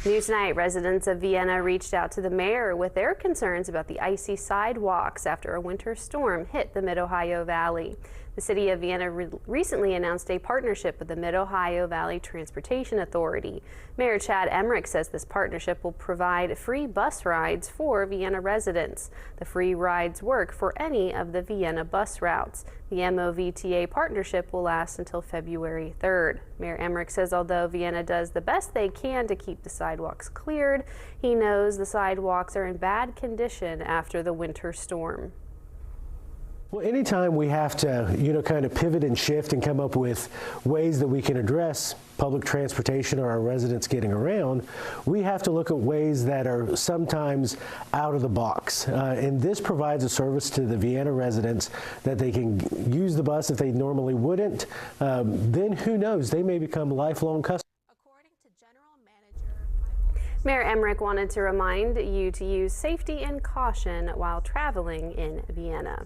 New tonight, residents of Vienna reached out to the mayor with their concerns about the icy sidewalks after a winter storm hit the Mid-Ohio Valley. The city of Vienna recently announced a partnership with the Mid-Ohio Valley Transportation Authority. Mayor Chad Emmerich says this partnership will provide free bus rides for Vienna residents. The free rides work for any of the Vienna bus routes. The MOVTA partnership will last until February 3rd. Mayor Emmerich says although Vienna does the best they can to keep the sidewalks cleared, he knows the sidewalks are in bad condition after the winter storm. Well, anytime we have to, kind of pivot and shift and come up with ways that we can address public transportation or our residents getting around, we have to look at ways that are sometimes out of the box. And this provides a service to the Vienna residents that they can use the bus if they normally wouldn't. Then who knows, they may become lifelong customers. Mayor Emmerich wanted to remind you to use safety and caution while traveling in Vienna.